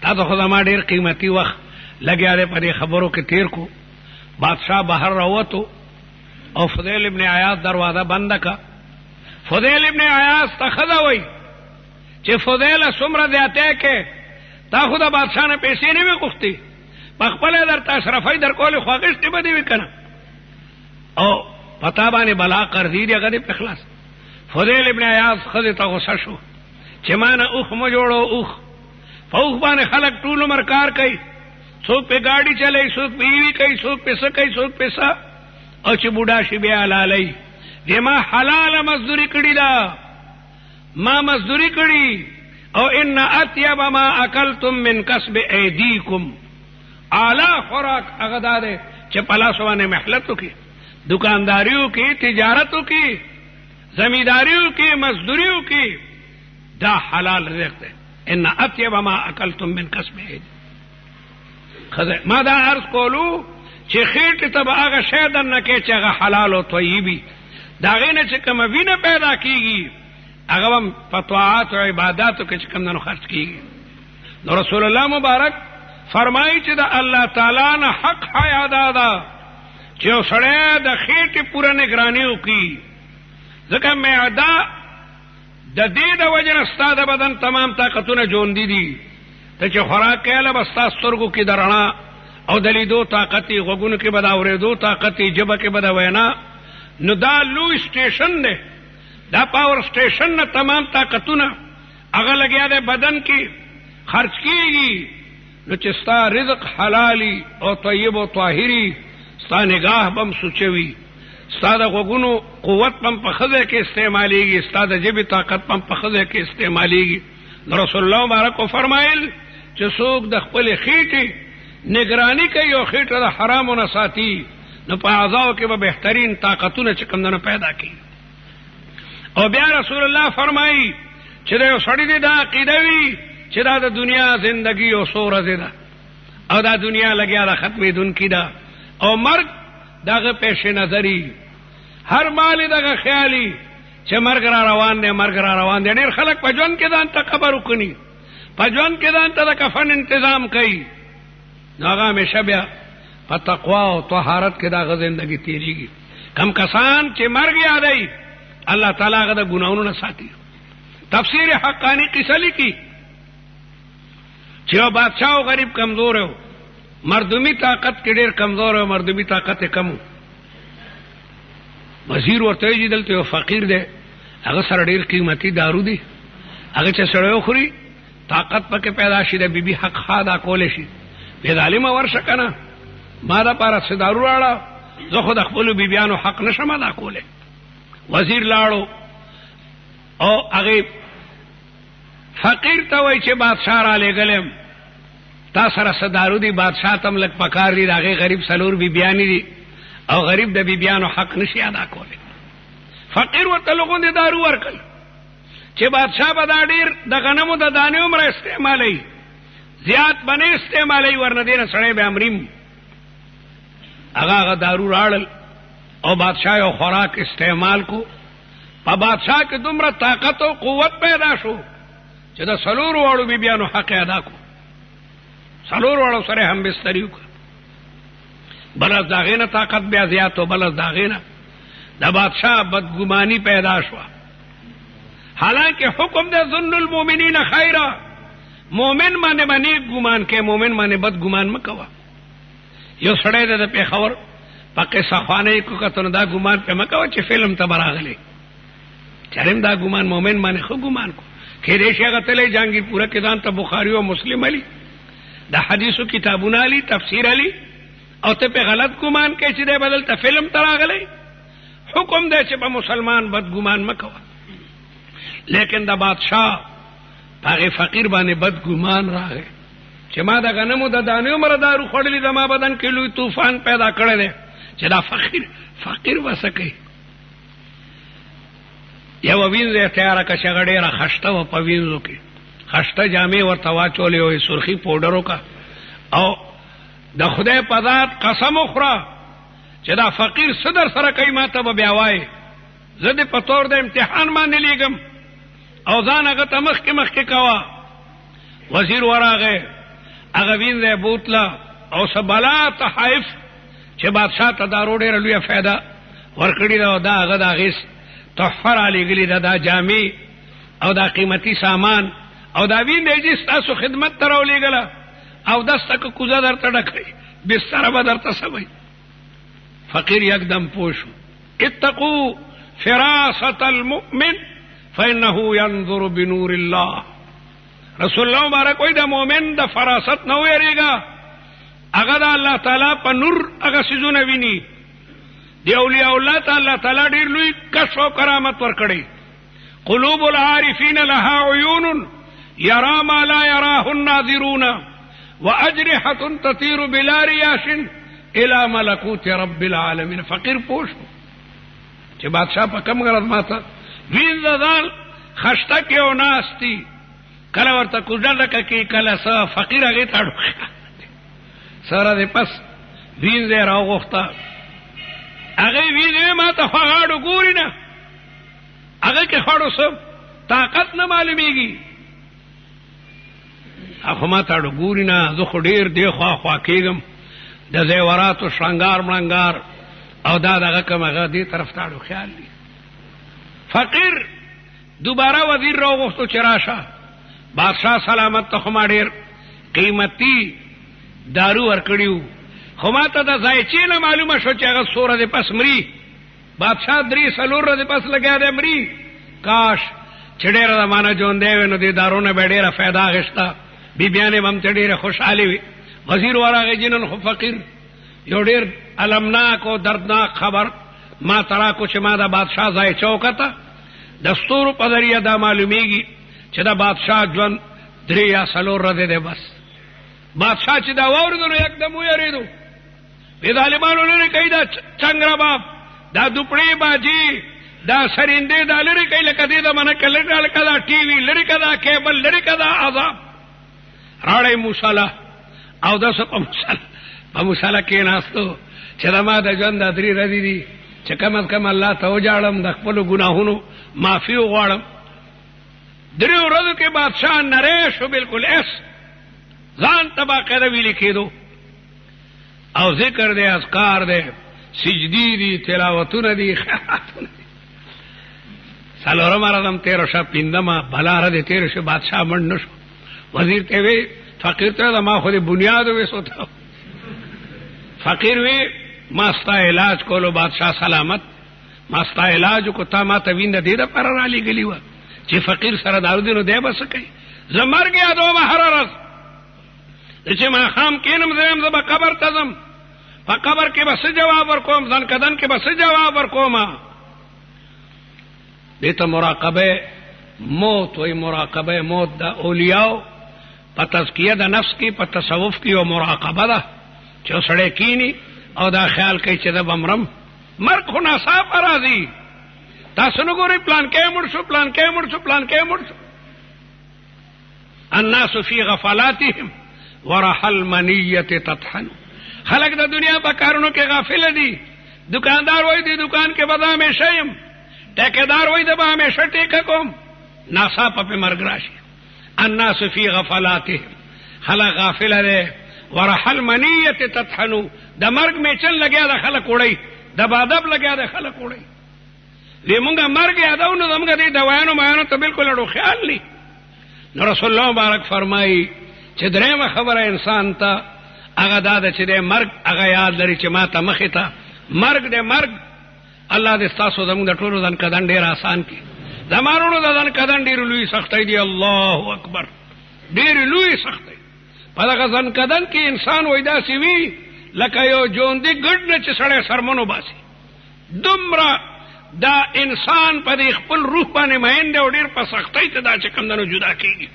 تا ته خو زما ډېر قیمتي وخت لګیا دی په دې خبرو کې تیر کو. بادشاہ بهر راوتو او فضیل ابن عیاض دروازه بنده کا. فضیل ابن عیاض ته ښځه وی چې فضیله څومره زیاتی کې، تا خو د بادشاہ نه پیسې نه وي غوښتې، په خپله درته اشرفۍ در کولې خو اخیستې به دې وي که نه، او پتا باندې بلا قرضې دي هغه دې په خلاص. فضیل ابن عیاض ښځې ته غوسه شو چې ما نه اوښ مه جوړو. اوښ په اوښ باندې خلک ټول عمر کار کوي، څوک پې ګاډي چلوي، څوک پې ایوي کوي، څوک پې څه کوي، څوک پې څه، او چې بوډا شي بیا حلالوي. دی ما حلال مزدوری کړی دا، ما مزدوری کړی، او ان اطیب ما اکلتم من کسب ایدیکم، اعلی خوراک هغه دا دی چې په لاس باندې محنت وکړي، دکانداریو کې، تجارتو کې، زمینداریو کې، مزدوریو کې، دا حلال رزق دی. ان اطیب ما اکلتم من کسب ایدیکم. ما دا عرض کولو چې خېټې ته به هغه شی درنه کې چې هغه حلال او طیبي، د هغې نه چې کومه وینه پیدا کېږي هغه هم په طاعات او عباداتو کې چې کوم نه خرڅ کېږي. نو رسول الله مبارک فرمایي چې د الله تعالی نه حق حیا دا ده چې یو سړی د خېټې پوره نگراني وکړي، ځکه معده د دې د وجې نه ستا د بدن تمام طاقتونه ژوندي دي. ته چې خوراک کوې به ستا سترګو کې د رڼا او د لیدو طاقت یې، غوږونو کې به د اورېدو طاقت یې، ژبه کې به د وینا. نو دا لوی سټیشن دی، دا پاور سټیشن نه تمام طاقتونه هغه لګیا دی بدن کې خرچ کېږي. نو چې ستا رزق حلالي او طیب او طاهري، ستا نگاه به هم سوچوي، ستا د غوږونو قوت به هم په ښځه کې استعمالیږي، ستا د ژبې طاقت به هم په ښځه کې استعمالیږي. نو رسول الله مبارک فرمایل چې څوک د خپلې خېټې نگرانی کوي او خېټه د حرامو نه ساتي، نو په اعضاو کې به بهترین طاقتونه چې کوم نه پیدا کوي. او بیا رسول الله فرمایي چې د یو سړي دی دا عقیده وي چې دا د دنیا زندگی یو څو ورځې ده او دا دنیا لګیا ده ختمېدونکې ده، او مرګ دغه پیش نظري، هر مال دغه خیالي چې مرګ را روان دی، مرګ را روان دی. ډېر خلک په ژوند کې ځان ته قبر وکني، په ژوند کې ځان ته د کفن انتظام کوي، نو هغه همیشه بیا په تقوا او طهارت کې دغه زندگی تېرېږي. کم کسان چې مرګ یادوي الله تعالی هغه د ګناهونو نه ساتي. تفسیر حقانی قصه لیکي چې یو بادشاه او غریب کمزور و، مردمی طاقت کې ډېر کمزور و، مردمی طاقت یې کم و. وزیر ورته وایي چې دلته یو فقیر دی، هغه سره ډېر قیمتي دارو دي، هغه چې سړی وخوري طاقت پکې پیدا شي، د بیبي حق ښه ادا کولی شي. بې ظالمه ورشه که نه، ما دپاره څه دارو راړه، زه خو د خپلو بیبیانو حق نشم ادا کولی. وزیر لاړو او هغې فقیر ته وایي چې بادشاه را لېږلم، تا سره څه دارو دي، بادشاه ته هم لږ پکار دي، د هغې غریب څلور بیبیانې دي او غریب د بیبیانو حق نشي ادا کولی. فقیر ورته لغوندې دارو ورکړل چې بادشاه به دا ډېر د غنمو د دانې عمره استعمالوي، زیات به نه استعمالوي، ورنه دې نه سړی به امریم. هغه دارو راړل او بادشاه یو خوراک استعمال کو. په بادشاه کې دومره طاقت او قوت پیدا شو چې د څلورو واړو بیبیانو حق ادا کو، څلورو واړو سره هم بستري وکړه. بل از د هغې نه طاقت بیا زیات و، بل از د هغې نه د بادشاه بدګماني پیدا شوه. حالانکه حکم دی ظن المؤمنین خیرا، مومن باندې به نیک ګمان کوې، مومن باندې بد ګمان مه کوه. یو سړی دی د پېښور په قصه خوانۍ کو کتو، نو دا ګمان پې مه کوه چې فلم ته به راغلی، چرېم دا ګمان مومن باندې ښه ګمان کو. کېدای شي هغه تللی جهانګیر پوره کې ځان ته بخاري او مسلم علي، د حدیثو کتابونه علي، تفسیر علي، او ته پې غلط ګمان کوې چې دی به دلته فلم ته راغلی. حکم دی چې په مسلمان بد ګمان مه کوه. لیکن د بادشاه په هغې فقیر باندې بد ګمان راغی چې ما د غنمو د دانې عمره دارو خوړلي، زما بدن کې لوی طوفان پیدا کړی دی چې دا فقیر به څه کوي. یوه وینځ یې تیاره کړه چې هغه ډېره خشته وه، په وینځو کې خشته جامې ورته واچولې وې، سرخي پوډر وکړه، او د خدای په ذات قسم وخوره چې دا فقیر څه در سره کوي، ما ته به بیا وایې، زه دې په طور د امتحان باندې لیږم او ځان هغه ته مخکې مخکې کوه. وزیر ورغی، هغه وینځ یې بوتله او څه بلا تحایف چې بادشاه ته دارو ډېره لویه فایده ورکړې ده، او دا هغه د هغې تحفه رالیږلې ده، دا جامې او دا قیمتي سامان او دا وینځ یې ستاسو خدمت ته راولېږله، او دسته که کوزه درته ډکوي، بستره به درته سوی. فقیر یکدم پوه شو. اتقوا فراست المؤمن فإنه ينظر بنور الله. رسول الله مبارک وایي د مؤمن د فراست نه ویریږه، هغه د الله تعالی په نور هغه څیزونه ویني دی اولیاء الله تعالی تعالی ډیر لوی کشف او کرامت ورکړي. قلوب العارفین لها عیون یرا ما لا یراه الناظرون واجرحه تطیر بلا ریاش الى ملکوت رب العالمین. فقیر پوښ چې بادشاہ په کوم غرض ماته وین ځان خشته کې او ناستی کله ورته کوزل کې کله سا فقیر هغه تاړو سره دې پس وین دې راغوخته هغه وینې ما ته خاړو ګوري نه هغه کې خاړو سم طاقت نه معلومیږي هغه ما ته ګوري نه زه خو ډیر دی خوا کېږم د زیورات او شرنګار مړنګار او دا دغه کوم هغه دې طرف تاړو خیال دی. فقیر دوباره وزیر راغوښتو چې راشه بادشاہ سلامت ته خو ما ډیر قیمتي دارو ورکړیو خو ما ته د ځایچې نه معلومه شو چې هغه سوره دې پس مري. بادشاہ 3-4 دې پس لګیا دی مري. کاش چې ډېره زمانه ژوندی وی نو دې دارونه به ډېره فایده اخیسته بیبیانې به هم ته ډېرې خوشحالې وي. وزیر ورغی جنن خو فقیر یو ډېر المناک او دردناک خبر ما تراکو چې ما د بادشاہ ځایچه وکته د ستورو په ذریعه دا معلومیږي چې د بادشاہ ژوند 3 یا 4 ورځې دی بس. بادشاہ چې دا واورېدو نو یکدم ویرېدو بې ظالمانو لرې کوي دا چنګ رباب دا دوپړې باجي دا سرندې دا لرې کوي لکه دې د منکه لکه دا ټي وي لرې که دا کیبل لرې که دا عذاب راړی موسله او داسې په موسله کېناستو چې د ما د ژوند دا 3 ورځې دي چې کم از کم الله ته وجاړم د خپلو ګناهونو معافي وغواړم. 3 ورځو کې بادشاہ نری شو بالکل ایس ځان ته باقاعده ویلي کېدو او ذکر دی اذکار دی سجدی دی تلاوتونه دی خیراتونه دی. څلورم ورځم تېره شه 5مه بله ورځ تېره شه بادشاہ مړ نه شو. وزیر ته وی فقیر ته ما خو د بنیاد ویسو ته فقیر وی ما ستا علاج کولو بادشاہ سلامت ما ستا علاج کو تا ما ته وینده دې دپاره رالیږلي وه چې فقیر سره دارو دی نو دی به څه کوي. زه مرګ یادوم هره ورځ چې ماښام کېنم زه به قبر ته ځم په قبر کې به څه جواب ورکوم ځنکدن کې به څه جواب ورکوم. دې ته مراقبه موت وایي. مراقبه موت د اولیاو په تزکیه د نفس کې په تصوف کې یو مراقبه ده چې سړی کینی او دا خیال کوي چې د بمرم مرګ خو ناڅاپه راځي. تاسو نه ګورئ پلان کې مړ شو پلان کې مړ شو پلان کې مړ شو. الناس فی غفلاتهم ورحل منیه تطحن. خلق د دنیا په کارونو کې غافل دي. دکاندار وایي د دکان کې به دا همیشه یم ټیکهدار وایي د به همیشه ټیکه کوم ناڅاپه پې مرګ راشي. الناس فی غفلاتهم خلق غافل دی. ورحل منیه تطحن د مرګ میچن لګیا د خلق وړی د بادب لګیا د خلق وړی. وی مونږه مرګ یادو نو زموږ دې دوایانو مایانو ته بالکل اړو خیال نه. نو رسول الله مبارک فرمایي چې درېمه خبره انسان ته هغه دا ده چې د مرګ هغه یاد لري چې ما ته مخې ته مرګ دی مرګ. الله دې ستاسو زموږ د ټولو ځان کدن ډېر آسان کړي. زمانونو د ځان کدن ډېر لوی سختۍ دي. الله اکبر ډېر لوی سختۍ په دغه ځان کدن کې انسان وای داسې وي لکه یو ژوندي ګډ نه چې سړی سرمنو باسي. دومره دا انسان په دې خپل روح باندې مین دی او ډېر په سختۍ ته دا چې کمدنو جدا کېږي.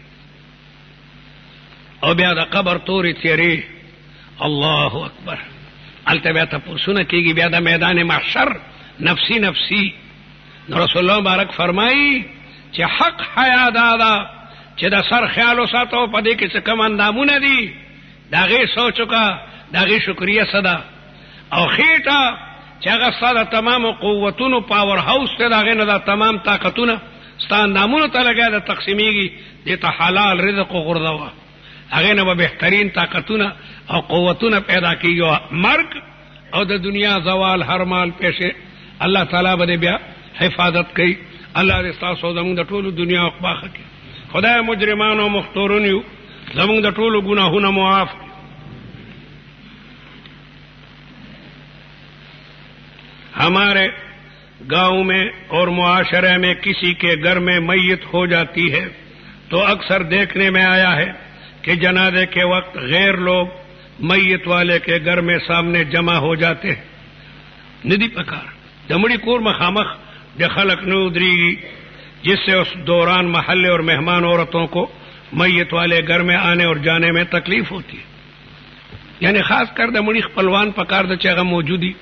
او بیا د قبر تورې تیرې الله اکبر هلته بیا تپوسونه کېږي. بیا د میدان محشر نفسی نفسی. نو رسول الله مبارک فرمایي چې حق حیا دا ده چې د سر خیال وساتو په دې کې څه کوم اندامونه دي د هغې سوچ وکړه د هغې شکریه څه ده. او خېټه چې هغه ستا د تمامو قوتونو پاور هاوس دی د هغې نه دا تمام طاقتونه ستا اندامونو ته لګیا د تقسیمیږي. دې ته حلال رزق وغورځوه هغې نه به بهترین طاقتونه او قوتونه پیدا کېږي. مرګ او د دنیا زوال هر مال پیښې الله تعالی به بیا حفاظت کوي. الله دې ستاسو زموږ د ټولو دنیا عقبه ښه کړي. خدای مجرمان او مختورون یو زموږ د ټولو ګناهونه معاف کړي. ہمارے گاؤں میں اور معاشرے میں کسی کے گھر میں میت ہو جاتی ہے تو اکثر دیکھنے میں آیا ہے کہ جنازے کے وقت غیر لوگ میت والے کے گھر میں سامنے جمع ہو جاتے ہیں. ندی پکار د مړي کور مخامخ د خلق نو دریږي جس سے اس دوران محلے اور مہمان عورتوں کو میت والے گھر میں آنے اور جانے میں تکلیف ہوتی ہے. یعنی خاص کر د مړي خپلوان پکار د چاغه موجودي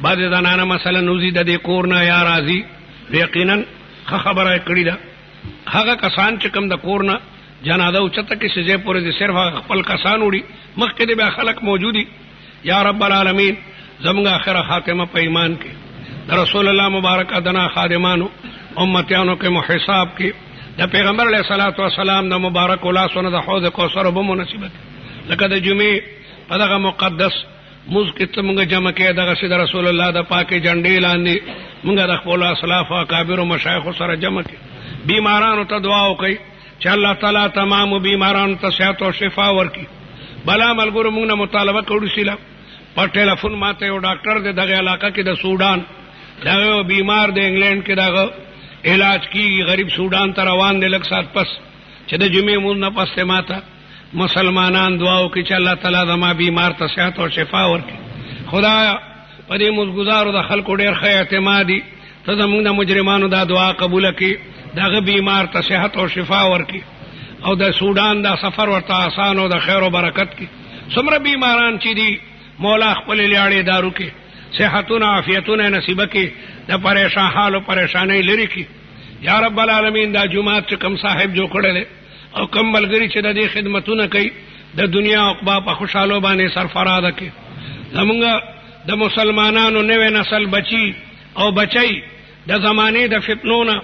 بعض زنانه مثلا نوزي د دې کور نه یا راضي یقینا خبره کړی ده هغه کسان چې کوم د کور نه جنازه او چته کې سجې پورې د صرف خپل کسان وړي مخکې د بیا خلق موجودي. یا رب العالمین زموږ اخره خاتمه په ایمان کې د رسول الله مبارک ادنا خادمانو امتیانو کې محساب کې د پیغمبر علیه الصلاۃ والسلام د مبارک لاسونه د حوض کوثر به مناسبت لکه د جمعې په دغه مقدس موږ کې څنګه جمع کې دغه سید رسول الله د پاکي جنډې لاندې موږ د خپل اسلاف او اکابر او مشایخ سره جمع کې بیمارانو ته دعا وکړي چې الله تعالی تمام بیمارانو ته صحت او شفا ورکړي. بلا ملګرو موږ نه مطالبه کوو سیلا په ټلیفون ماته یو ډاکټر د دغه علاقې کې د سودان دغه بیمار د انګلند کې دغه علاج کی غریب سودان ته روان دي لږ سات پس چې د جمعې مونږ نه پسته ماته مسلمانان دعا وکړي چې الله تعالی زما بیمار ته صحت او شفا ورکړي. خدایا په دې مزګزارو د خلکو ډېر ښه اعتمادي ته زموږ د مجرمانو دا دعا قبول کړي دغه بیمار ته صحت او شفا ورکړي او د سودان دا سفر ورته آسان او د خیر او برکت کې څومره بیماران چې دي مولا خپل لیاړې دارو کې صحتونه عافیتونه نصیب کې د پریشان حال او پریشانۍ لري کې. یا رب العالمین دا جمعات چې کم صاحب جو کړل او کم ملګری چې د دې خدمتونه کوي د دنیا او عقبا په خوشاله باندې سرفراز کړي. زمونږ د مسلمانانو نوې نسل بچي او بچي د زمانه د فتنونه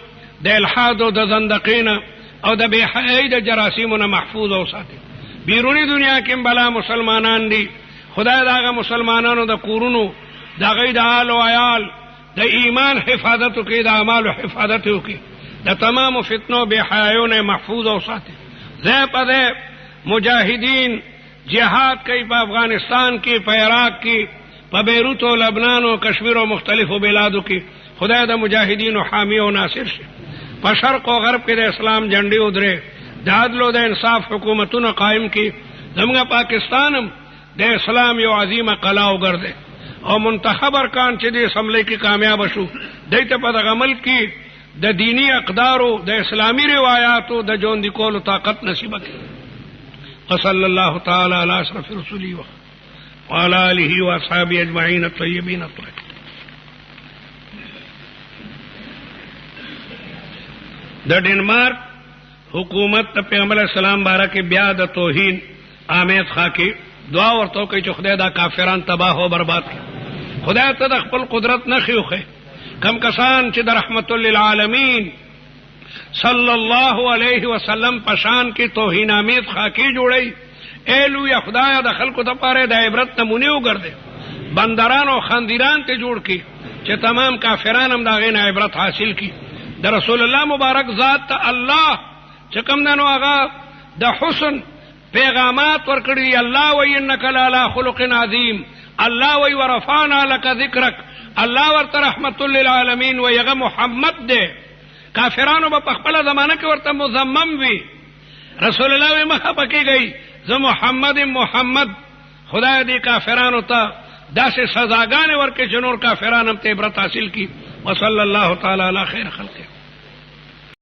د الحاد او د زندقینه او د بے حیاي د جراثیمونو محفوظ او ساتي. بیرونی دنیا کې بلا مسلمانان دي خدای داغه مسلمانانو د کورونو د غید آل او عیال د ایمان حفاظت کوي د اعمال حفاظت کوي د تمام فتنو بے حیايونه محفوظ او ساتي. زه په مجاهدین جهاد کوي په افغانستان کې په عراق کې په بیروت او لبنان او کشمیر او مختلفو بلادو کې خدای د مجاهدینو حامی او ناصر شي. په شرق او غرب کې د اسلام جنډې ودرې د عدل او د انصاف حکومتونه قائم کړي. زموږ پاکستان هم د اسلام یو عظیمه قلعه وګرځي او منتخب ارکان چې د اسمبلی کې کامیاب شو دایته په دغه ملک کې د دینی اقدارو د اسلامی روایتو د ژوند کولو طاقت نصیب کړي. صلی الله تعالی علی اشرف رسوله وعلى آله واصحابه اجمعین الطیبین الطاهرین. د ډنمارک حکومت ته پیغمبر اسلام بارکه بیا د توهین آمید خاکی دعا ورته کوي چې خدای دا کافران تباہ او برباد کړي. خدای ته د خپل قدرت نه خيوخه کم کسان چې د رحمت للعالمین صلی الله علیه وسلم پشان کې توهین آمید خاکی جوړي ایلو یا خدای د خلکو ته پاره د عبرت نمونه وګرځي بندران او خندیران ته جوړ کړي چې تمام کافران هم دا غي عبرت حاصل کړي. د رسول الله مبارک ذات ته الله چې کوم دنو هغه د حسن پیغامات ورکړي. الله و انک لعلى خلق عظیم الله و ورفعنا لك ذکرک الله ورته رحمت للعالمین و یغه محمد دے کافرانو په خپل زمانہ کې ورته مذمم وی رسول الله مخه پکې گئی زه محمد خدای دې کافرانو ته داسې سزاګانې ورکړي چې نور کافرانو ته عبرت حاصل کړي. وصلی الله تعالی علی خیر خلق.